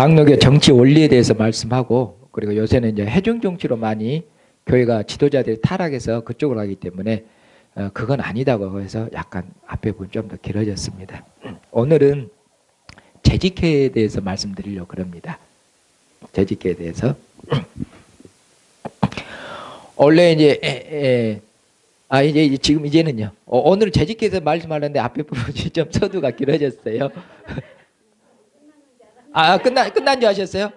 장로교 정치 원리에 대해서 말씀하고, 그리고 요새는 이제 해중 정치로 많이 교회가 지도자들이 타락해서 그쪽으로 가기 때문에 그건 아니다고 해서 약간 앞에 부분 좀 더 길어졌습니다. 오늘은 재직회에 대해서 말씀드리려고 그럽니다. 재직회에 대해서. 원래 이제 이제 지금 이제는요. 오늘 재직회에서 말씀하는데 앞에 부분이 좀 서두가 길어졌어요. 끝난 줄 아셨어요?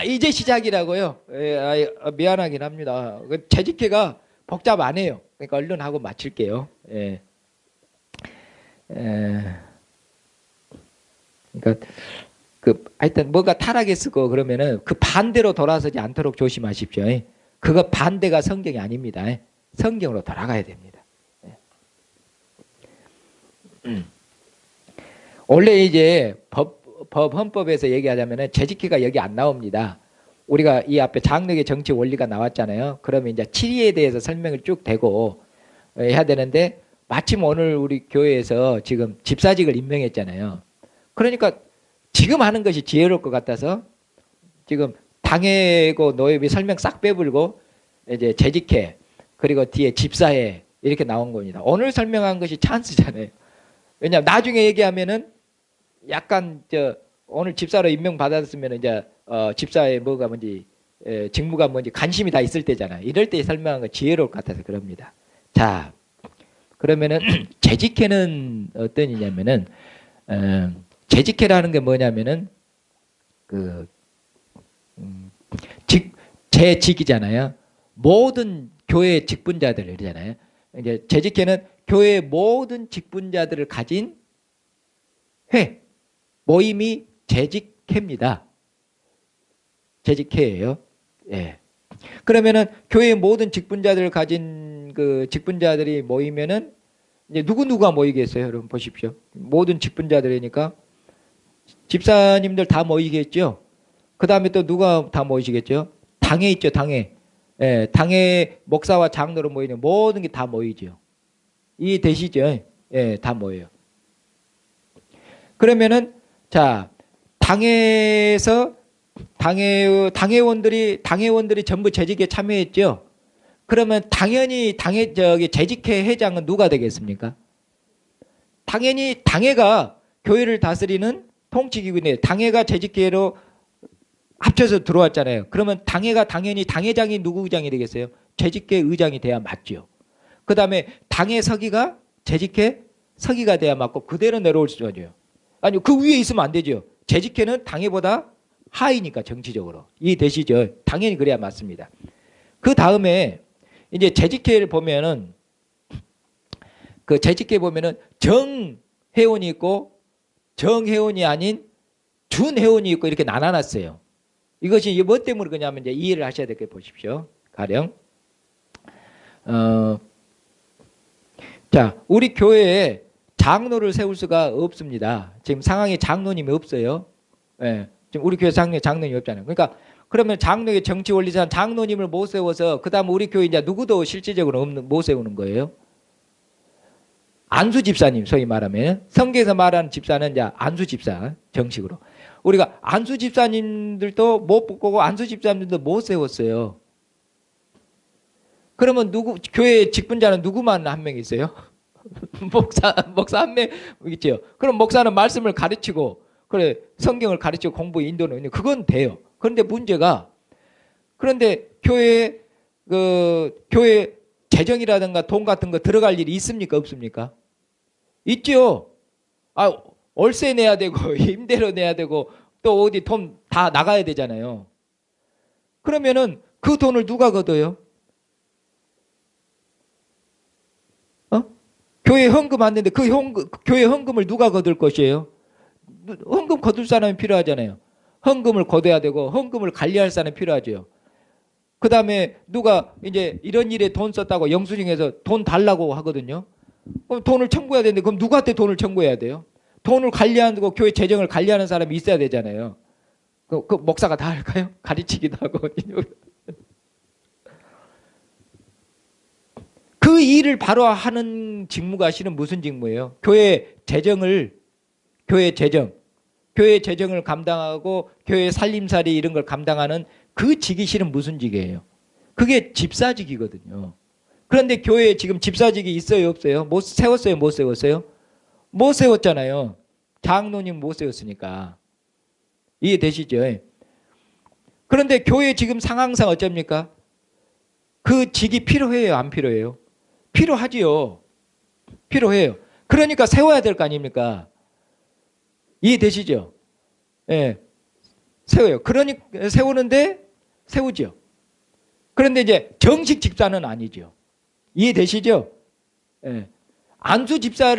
이제 시작이라고요? 미안하긴 합니다. 재직회가 복잡 안 해요. 그러니까 얼른 하고 마칠게요. 그러니까 하여튼 뭐가 타락했을 거 그러면은 그 반대로 돌아서지 않도록 조심하십시오. 그거 반대가 성경이 아닙니다. 성경으로 돌아가야 됩니다. 원래 이제 헌법에서 얘기하자면은 재직회가 여기 안 나옵니다. 우리가 이 앞에 장로교 정치 원리가 나왔잖아요. 그러면 이제 7위에 대해서 설명을 쭉 대고 해야 되는데, 마침 오늘 우리 교회에서 지금 집사직을 임명했잖아요. 그러니까 지금 하는 것이 지혜로울 것 같아서 지금 당회고 노예비 설명 싹 빼불고 이제 재직회 그리고 뒤에 집사회 이렇게 나온 겁니다. 오늘 설명한 것이 찬스잖아요. 왜냐하면 나중에 얘기하면은 약간 오늘 집사로 임명 받았으면 이제 집사의 뭐가 뭔지 직무가 뭔지 관심이 다 있을 때잖아요. 이럴 때 설명한 거 지혜로울 것 같아서 그럽니다. 자, 그러면은 재직회는 어떤 이냐면은 재직회라는 게 뭐냐면은 재직이잖아요. 모든 교회 직분자들 이러잖아요. 이제 재직회는 교회 모든 직분자들을 가진 회 모임이 재직회입니다. 재직회예요. 예. 그러면은 교회 모든 직분자들을 가진 그 직분자들이 모이면은 이제 누구누가 모이겠어요? 여러분 보십시오. 모든 직분자들이니까 집사님들 다 모이겠죠. 그 다음에 또 누가 다 모이시겠죠? 당회 있죠, 당회. 예, 당회 목사와 장로로 모이는 모든 게 다 모이죠. 이해되시죠? 예, 다 모여요. 그러면은 자, 당회에서 당회원들이 전부 재직에 참여했죠. 그러면 당연히 재직회 회장은 누가 되겠습니까? 당연히 당회가 교회를 다스리는 통치기구인데 당회가 재직회로 합쳐서 들어왔잖아요. 그러면 당회가 당연히 당회장이 누구 의장이 되겠어요? 재직회 의장이 돼야 맞죠. 그 다음에 당회 서기가 재직회 서기가 돼야 맞고 그대로 내려올 수 있죠. 아니 그 위에 있으면 안 되죠. 재직회는 당회보다 하이니까 정치적으로. 이해되시죠? 당연히 그래야 맞습니다. 그 다음에 이제 재직회를 보면은 그 재직회 보면은 정회원이 있고 정회원이 아닌 준회원이 있고 이렇게 나눠놨어요. 이것이 뭐 때문에 그러냐면 이제 이해를 하셔야 될 게 보십시오. 가령 자, 우리 교회에 장로를 세울 수가 없습니다. 지금 상황에 장로님이 없어요. 예, 지금 우리 교회 장로님이 없잖아요. 그러니까 그러면 장로의 정치 원리상 장로님을 못 세워서 그 다음 우리 교회 이제 누구도 실질적으로 못 세우는 거예요. 안수 집사님 소위 말하면 성경에서 말하는 집사는 이제 안수 집사 정식으로. 우리가 안수 집사님들도 못 뽑고 안수 집사님들도 못 세웠어요. 그러면 교회 직분자는 누구만 한 명 있어요? 목사 한 명 있죠. 그럼 목사는 말씀을 가르치고 그래 성경을 가르치고 공부 인도는 그건 돼요. 그런데 문제가 그런데 교회 재정이라든가 돈 같은 거 들어갈 일이 있습니까 없습니까? 있죠. 월세 내야 되고 임대료 내야 되고 또 어디 돈 다 나가야 되잖아요. 그러면은 그 돈을 누가 걷어요? 교회 헌금 안 되는데 교회 헌금을 누가 거둘 것이에요? 헌금 거둘 사람이 필요하잖아요. 헌금을 거둬야 되고 헌금을 관리할 사람이 필요하죠. 그 다음에 누가 이제 이런 일에 돈 썼다고 영수증에서 돈 달라고 하거든요. 그럼 돈을 청구해야 되는데 그럼 누구한테 돈을 청구해야 돼요? 돈을 관리하고 교회 재정을 관리하는 사람이 있어야 되잖아요. 그 목사가 다 할까요? 가르치기도 하고. 그 일을 바로 하는 직무가 실은 무슨 직무예요? 교회 재정, 교회 재정을 감당하고 교회 살림살이 이런 걸 감당하는 그 직이 실은 무슨 직이에요? 그게 집사직이거든요. 그런데 교회에 지금 집사직이 있어요, 없어요? 못 세웠어요, 못 세웠어요? 못 세웠잖아요. 장로님 못 세웠으니까. 이해되시죠? 그런데 교회 지금 상황상 어쩝니까? 그 직이 필요해요, 안 필요해요? 필요하지요. 필요해요. 그러니까 세워야 될 거 아닙니까? 이해되시죠? 예. 세워요. 그러니까 세우는데 세우죠. 그런데 이제 정식 집사는 아니죠. 이해되시죠? 예. 안수 집사,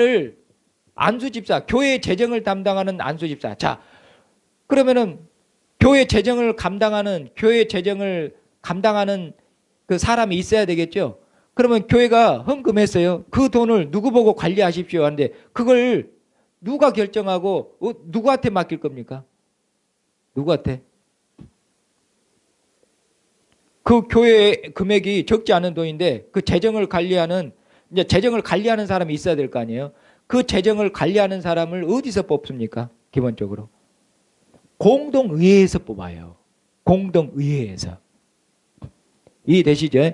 교회 재정을 담당하는 안수 집사. 자, 그러면은 교회 재정을 감당하는 그 사람이 있어야 되겠죠? 그러면 교회가 헌금했어요. 그 돈을 누구 보고 관리하십시오 하는데 그걸 누가 결정하고 누구한테 맡길 겁니까? 누구한테? 그 교회 금액이 적지 않은 돈인데 그 재정을 관리하는 사람이 있어야 될 거 아니에요? 그 재정을 관리하는 사람을 어디서 뽑습니까? 기본적으로. 공동의회에서 뽑아요. 공동의회에서. 이해되시죠?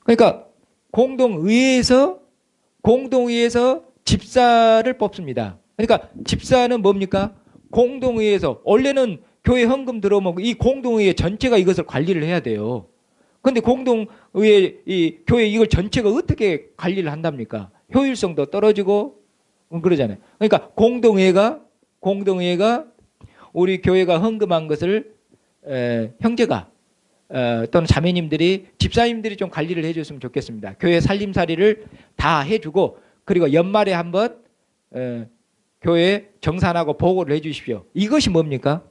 그러니까 공동의회에서 집사를 뽑습니다. 그러니까 집사는 뭡니까? 공동의회에서 원래는 교회 헌금 들어오면 이 공동의회 전체가 이것을 관리를 해야 돼요. 그런데 교회 이걸 전체가 어떻게 관리를 한답니까? 효율성도 떨어지고 그러잖아요. 그러니까 공동의회가 우리 교회가 헌금한 것을 형제가 또는 자매님들이 집사님들이 좀 관리를 해줬으면 좋겠습니다. 교회 살림살이를 다 해주고 그리고 연말에 한번 교회 정산하고 보고를 해주십시오. 이것이 뭡니까?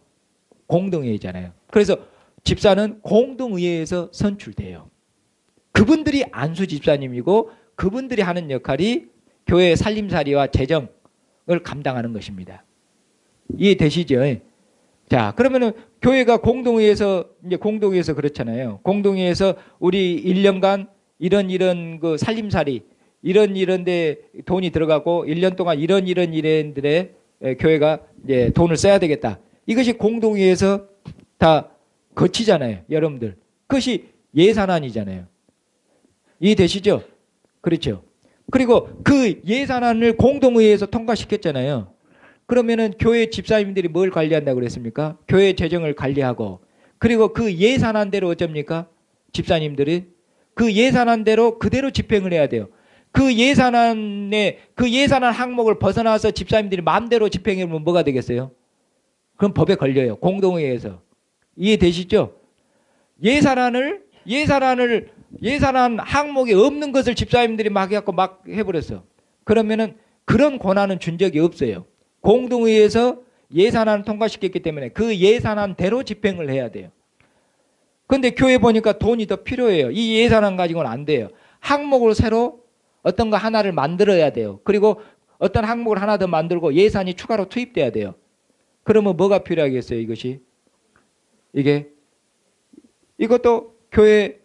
공동회의잖아요. 그래서 집사는 공동의회에서 선출돼요. 그분들이 안수 집사님이고 그분들이 하는 역할이 교회 살림살이와 재정을 감당하는 것입니다. 이해되시죠? 자, 그러면은 교회가 공동회에서 그렇잖아요. 공동회에서 우리 1년간 이런 그 살림살이 이런 데 돈이 들어가고 1년 동안 이런 일들에 교회가 이제 돈을 써야 되겠다. 이것이 공동회에서 다 거치잖아요, 여러분들. 그것이 예산안이잖아요. 이해되시죠? 그렇죠. 그리고 그 예산안을 공동회에서 통과시켰잖아요. 그러면은 교회 집사님들이 뭘 관리한다고 그랬습니까? 교회 재정을 관리하고 그리고 그 예산안대로 어쩝니까? 집사님들이 그 예산안대로 그대로 집행을 해야 돼요. 그 예산안 항목을 벗어나서 집사님들이 마음대로 집행하면 뭐가 되겠어요? 그럼 법에 걸려요. 공동회에서. 이해되시죠? 예산안 항목이 없는 것을 집사님들이 막 해갖고 막 해버렸어. 그러면은 그런 권한은 준 적이 없어요. 공동회에서 예산안을 통과시켰기 때문에 그 예산안대로 집행을 해야 돼요. 그런데 교회 보니까 돈이 더 필요해요. 이 예산안 가지고는 안 돼요. 항목으로 새로 어떤 거 하나를 만들어야 돼요. 그리고 어떤 항목을 하나 더 만들고 예산이 추가로 투입돼야 돼요. 그러면 뭐가 필요하겠어요, 이것이? 이것도 교회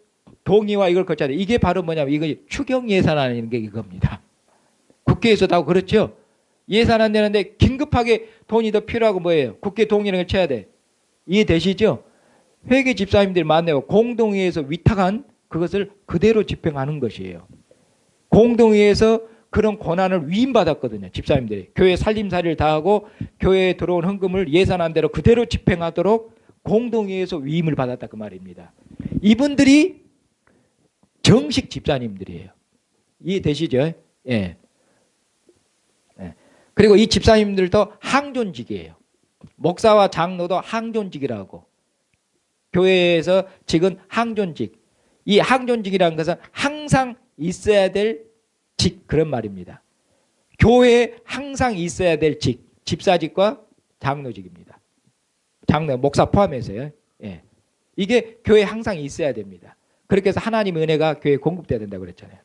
동의와 이걸 거쳐야 돼요. 이게 바로 뭐냐면 이거 추경 예산안이라는 게 이겁니다. 국회에서도 하고 그렇죠? 예산안 내는데 긴급하게 돈이 더 필요하고 뭐예요? 국회 동의를 쳐야 돼. 이해되시죠? 회계 집사님들이 만나요. 공동회에서 위탁한 그것을 그대로 집행하는 것이에요. 공동회에서 그런 권한을 위임받았거든요. 집사님들이. 교회 살림살이를 다하고 교회에 들어온 헌금을 예산안대로 그대로 집행하도록 공동회에서 위임을 받았다 그 말입니다. 이분들이 정식 집사님들이에요. 이해되시죠? 예. 그리고 이 집사님들도 항존직이에요. 목사와 장로도 항존직이라고. 교회에서 지금 항존직. 이 항존직이라는 것은 항상 있어야 될 직, 그런 말입니다. 교회에 항상 있어야 될 직, 집사직과 장로직입니다. 장로, 목사 포함해서요. 예. 이게 교회에 항상 있어야 됩니다. 그렇게 해서 하나님의 은혜가 교회에 공급돼야 된다고 그랬잖아요.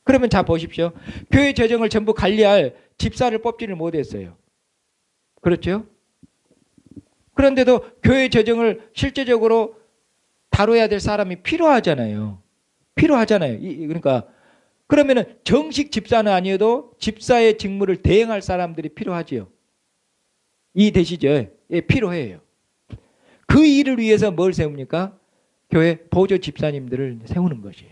그러면 자 보십시오. 교회 재정을 전부 관리할 집사를 뽑지를 못했어요. 그렇죠? 그런데도 교회 재정을 실제적으로 다뤄야 될 사람이 필요하잖아요. 그러니까 그러면은 정식 집사는 아니어도 집사의 직무를 대행할 사람들이 필요하지요. 이해되시죠? 예, 필요해요. 그 일을 위해서 뭘 세웁니까? 교회 보조 집사님들을 세우는 것이에요.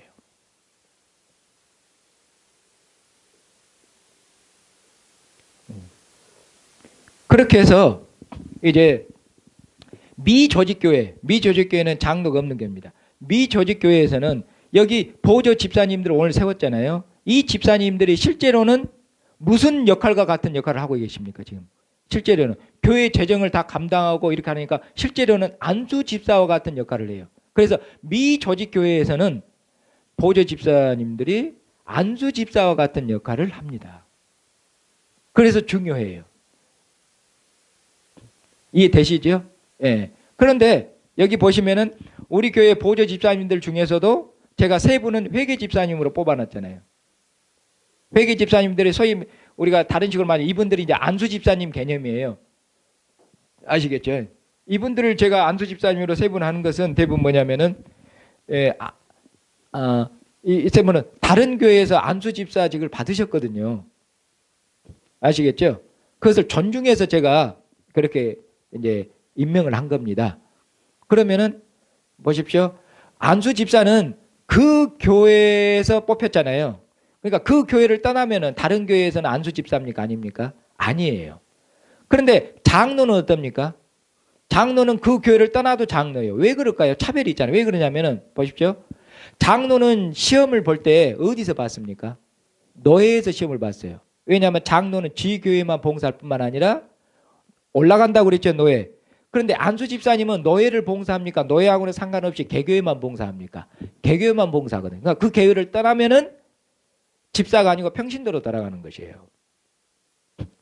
그렇게 해서 이제 미조직교회는 장로가 없는 교회입니다. 미조직교회에서는 여기 보조 집사님들을 오늘 세웠잖아요. 이 집사님들이 실제로는 무슨 역할과 같은 역할을 하고 계십니까, 지금? 실제로는 교회 재정을 다 감당하고 이렇게 하니까 실제로는 안수 집사와 같은 역할을 해요. 그래서 미조직교회에서는 보조 집사님들이 안수 집사와 같은 역할을 합니다. 그래서 중요해요. 이해되시죠? 예. 그런데 여기 보시면은 우리 교회 보조 집사님들 중에서도 제가 세 분은 회계 집사님으로 뽑아놨잖아요. 회계 집사님들이 소위 우리가 다른 식으로 말하면 이분들이 이제 안수 집사님 개념이에요. 아시겠죠? 이분들을 제가 안수 집사님으로 세 분 하는 것은 대부분 뭐냐면은 이 세 분은 다른 교회에서 안수 집사직을 받으셨거든요. 아시겠죠? 그것을 존중해서 제가 그렇게 이제 임명을 한 겁니다. 그러면은 보십시오. 안수 집사는 그 교회에서 뽑혔잖아요. 그러니까 그 교회를 떠나면은 다른 교회에서는 안수 집사입니까? 아닙니까? 아니에요. 그런데 장로는 어떻습니까? 장로는 그 교회를 떠나도 장로예요. 왜 그럴까요? 차별이 있잖아요. 왜 그러냐면은 보십시오. 장로는 시험을 볼 때 어디서 봤습니까? 노회에서 시험을 봤어요. 왜냐하면 장로는 지교회만 봉사할 뿐만 아니라 올라간다고 그랬죠, 노회. 그런데 안수 집사님은 노회를 봉사합니까? 노회하고는 상관없이 개교회만 봉사합니까? 개교회만 봉사하거든요. 그러니까 그 교회를 떠나면은 집사가 아니고 평신도로 돌아가는 것이에요.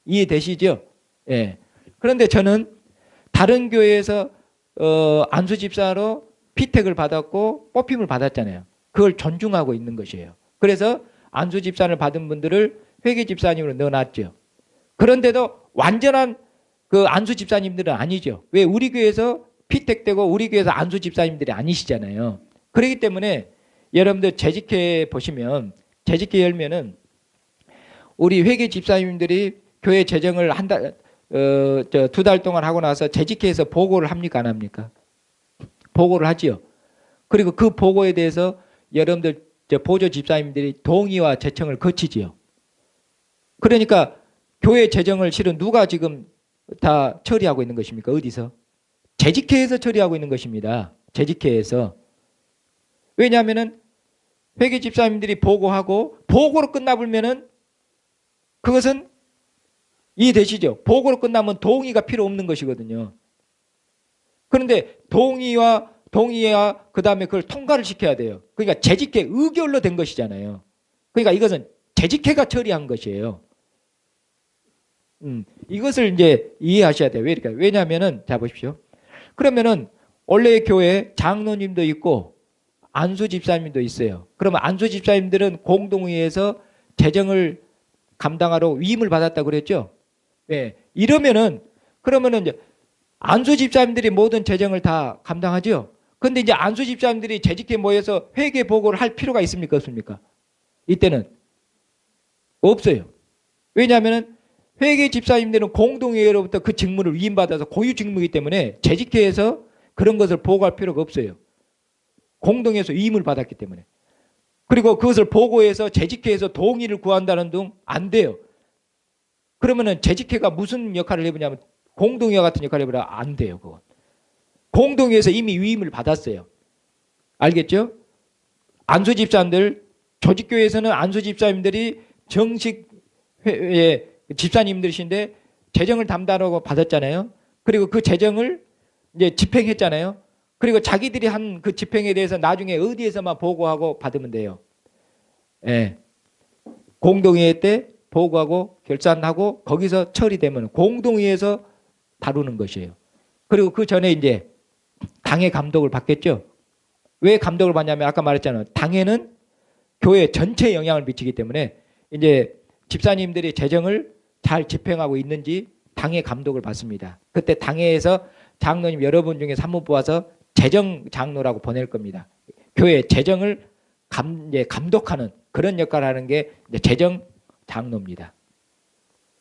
이해되시죠? 예. 그런데 저는 다른 교회에서 안수 집사로 피택을 받았고 뽑힘을 받았잖아요. 그걸 존중하고 있는 것이에요. 그래서 안수 집사를 받은 분들을 회계 집사님으로 넣어놨죠. 그런데도 완전한 그 안수 집사님들은 아니죠. 왜? 우리 교회에서 피택되고 우리 교회에서 안수 집사님들이 아니시잖아요. 그렇기 때문에 여러분들 재직회 보시면 재직회 열면은 우리 회계 집사님들이 교회 재정을 두 달 동안 하고 나서 재직회에서 보고를 합니까? 안 합니까? 보고를 하지요. 그리고 그 보고에 대해서 여러분들 보조 집사님들이 동의와 제청을 거치지요. 그러니까 교회 재정을 실은 누가 지금 다 처리하고 있는 것입니까? 어디서? 재직회에서 처리하고 있는 것입니다. 재직회에서. 왜냐하면은 회계 집사님들이 보고하고 보고로 끝나버리면은 그것은 이해되시죠? 보고로 끝나면 동의가 필요 없는 것이거든요. 그런데 동의와 그 다음에 그걸 통과를 시켜야 돼요. 그러니까 재직회 의결로 된 것이잖아요. 그러니까 이것은 재직회가 처리한 것이에요. 이것을 이제 이해하셔야 돼요. 왜냐하면은 자 보십시오. 그러면은 원래 교회 장로님도 있고 안수 집사님도 있어요. 그러면 안수 집사님들은 공동회에서 재정을 감당하러 위임을 받았다고 그랬죠. 네. 이러면은 그러면은 이제 안수 집사님들이 모든 재정을 다 감당하죠. 그런데 이제 안수 집사님들이 재직회 모여서 회계 보고를 할 필요가 있습니까? 없습니까? 이때는 없어요. 왜냐하면은 회계 집사님들은 공동회로부터 그 직무를 위임받아서 고유 직무이기 때문에 재직회에서 그런 것을 보고할 필요가 없어요. 공동회에서 위임을 받았기 때문에. 그리고 그것을 보고해서 재직회에서 동의를 구한다는 등 안 돼요. 그러면은 재직회가 무슨 역할을 해보냐면 공동회와 같은 역할을 해보라 안 돼요. 그건. 공동회에서 이미 위임을 받았어요. 알겠죠? 안수 집사님들, 조직교회에서는 안수 집사님들이 정식 집사님들이신데 재정을 담당하고 받았잖아요. 그리고 그 재정을 이제 집행했잖아요. 그리고 자기들이 한 그 집행에 대해서 나중에 어디에서만 보고하고 받으면 돼요. 예. 공동회의 때 보고하고 결산하고 거기서 처리되면 공동회에서 다루는 것이에요. 그리고 그 전에 이제 당회 감독을 받겠죠. 왜 감독을 받냐면 아까 말했잖아요. 당회는 교회 전체에 영향을 미치기 때문에 이제 집사님들이 재정을 잘 집행하고 있는지 당회 감독을 받습니다. 그때 당회에서 장로님 여러분 중에서 한 분 뽑아서 재정 장로라고 보낼 겁니다. 교회 재정을 감독하는 그런 역할을 하는 게 재정 장로입니다.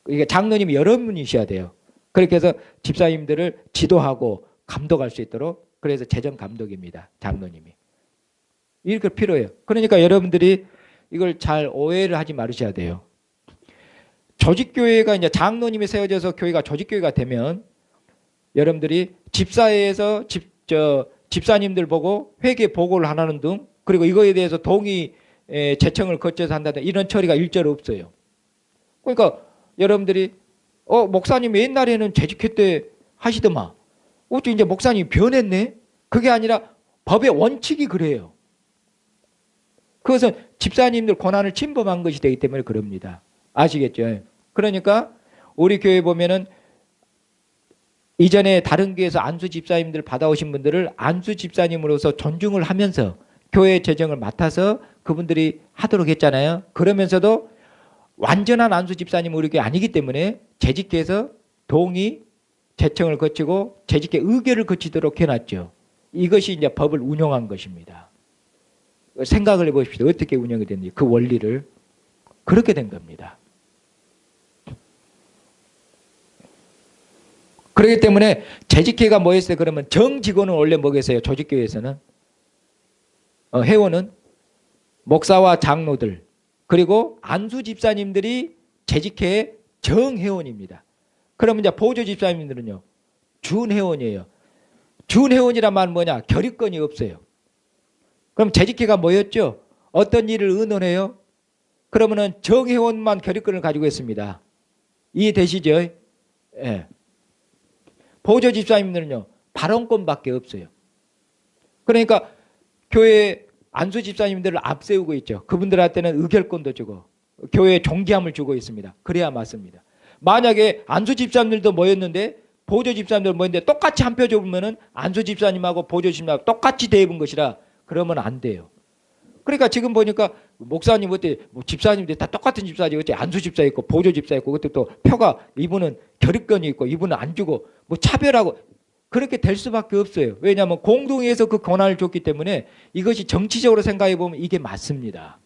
이게 장로님이 여러 분이셔야 돼요. 그렇게 해서 집사님들을 지도하고 감독할 수 있도록, 그래서 재정 감독입니다. 장로님이. 이렇게 필요해요. 그러니까 여러분들이 이걸 잘 오해를 하지 말으셔야 돼요. 조직교회가 이제 장로님이 세워져서 교회가 조직교회가 되면 여러분들이 집사회에서 집사님들 보고 회계 보고를 하는 등, 그리고 이거에 대해서 동의 제청을 거쳐서 한다든 이런 처리가 일절 없어요. 그러니까 여러분들이 목사님 옛날에는 재직회 때 하시더만 어째 이제 목사님이 변했네? 그게 아니라 법의 원칙이 그래요. 그것은 집사님들 권한을 침범한 것이 되기 때문에 그럽니다. 아시겠죠? 그러니까 우리 교회 보면은 이전에 다른 교회에서 안수 집사님들 받아오신 분들을 안수 집사님으로서 존중을 하면서 교회 재정을 맡아서 그분들이 하도록 했잖아요. 그러면서도 완전한 안수 집사님은 우리 교회 아니기 때문에 재직회에서 동의, 제청을 거치고 재직회 의결을 거치도록 해놨죠. 이것이 이제 법을 운영한 것입니다. 생각을 해보십시오. 어떻게 운영이 됐는지 그 원리를. 그렇게 된 겁니다. 그렇기 때문에 재직회가 뭐였어요? 그러면 정직원은 원래 뭐겠어요? 조직교회에서는 회원은 목사와 장로들 그리고 안수 집사님들이 재직회의 정회원입니다. 그러면 이제 보조 집사님들은요 준회원이에요. 준회원이란 말은 뭐냐? 결의권이 없어요. 그럼 재직회가 뭐였죠? 어떤 일을 의논해요? 그러면은 정회원만 결의권을 가지고 있습니다. 이해되시죠? 예. 보조 집사님들은요 발언권밖에 없어요. 그러니까 교회 안수 집사님들을 앞세우고 있죠. 그분들한테는 의결권도 주고 교회에 존귀함을 주고 있습니다. 그래야 맞습니다. 만약에 안수 집사님들도 모였는데 보조 집사님들 모였는데 똑같이 한 표 접으면은 안수 집사님하고 보조 집사님하고 똑같이 대입은 것이라 그러면 안 돼요. 그러니까 지금 보니까 목사님 어때 집사님들 다 똑같은 집사지 어째 안수 집사 있고 보조 집사 있고 그때 또 표가 이분은 결의권이 있고 이분은 안 주고 뭐 차별하고 그렇게 될 수밖에 없어요. 왜냐하면 공동회에서 그 권한을 줬기 때문에 이것이 정치적으로 생각해 보면 이게 맞습니다.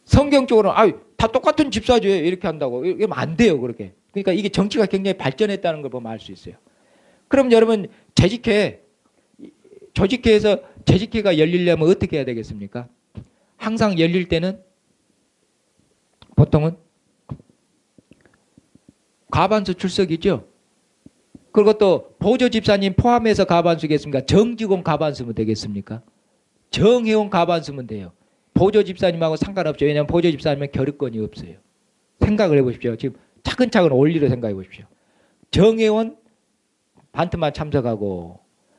성경적으로는 다 똑같은 집사지 이렇게 한다고 이러면 안 돼요. 그렇게. 그러니까 이게 정치가 굉장히 발전했다는 걸 보면 알 수 있어요. 그럼 여러분 재직회 조직회에서 재직회가 열리려면 어떻게 해야 되겠습니까? 항상 열릴 때는 보통은 과반수 출석이죠. 그리고 또 보조 집사님 포함해서 과반수겠습니까? 정직원 과반수면 되겠습니까? 정회원 과반수면 돼요. 보조 집사님하고 상관없죠. 왜냐하면 보조 집사님은 결의권이 없어요. 생각을 해보십시오. 지금 차근차근 원리로 생각해 보십시오. 정회원 반트만 참석하고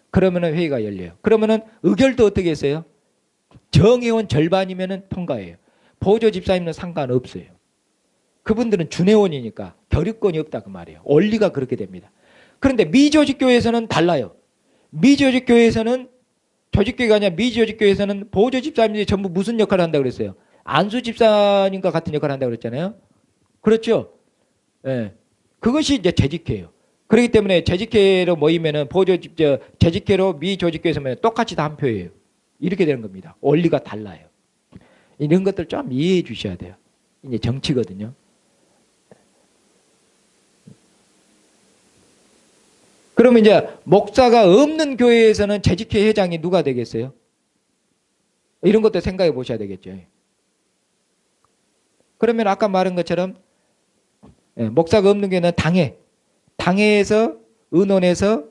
그러면은 회의가 열려요. 그러면은 의결도 어떻게 했어요? 정회원 절반이면은 통과해요. 보조 집사님은 상관없어요. 그분들은 준회원이니까 결의권이 없다 그 말이에요. 원리가 그렇게 됩니다. 그런데 미조직교회에서는 달라요. 미조직교회에서는 조직교회가 아니라 미조직교회에서는 보조 집사님들이 전부 무슨 역할을 한다고 그랬어요? 안수 집사님과 같은 역할을 한다고 그랬잖아요. 그렇죠? 예. 그것이 이제 재직회예요. 그렇기 때문에 재직회로 모이면은 재직회로 미조직교회에서 모이면 똑같이 다 한 표예요. 이렇게 되는 겁니다. 원리가 달라요. 이런 것들 좀 이해해 주셔야 돼요. 이제 정치거든요. 그러면 이제 목사가 없는 교회에서는 재직회 회장이 누가 되겠어요? 이런 것도 생각해 보셔야 되겠죠. 그러면 아까 말한 것처럼 목사가 없는 교회는 당회에서 의논해서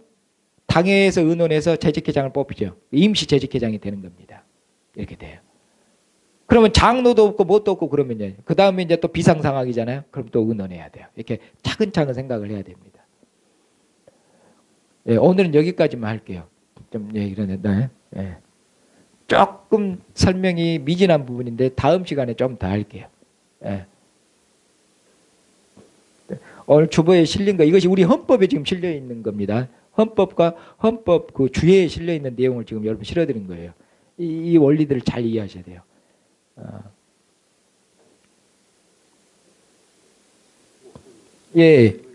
재직회장을 뽑히죠. 임시 재직회장이 되는 겁니다. 이렇게 돼요. 그러면 장로도 없고 뭣도 없고 그러면 그 다음에 이제 또 비상 상황이잖아요. 그럼 또 의논해야 돼요. 이렇게 차근차근 생각을 해야 됩니다. 오늘은 여기까지만 할게요. 좀 얘기를 했는데 조금 설명이 미진한 부분인데 다음 시간에 좀 더 할게요. 오늘 주보에 실린 거 이것이 우리 헌법에 지금 실려 있는 겁니다. 헌법과 헌법 그 주예에 실려 있는 내용을 지금 여러분 실어드린 거예요. 이 원리들을 잘 이해하셔야 돼요. 예.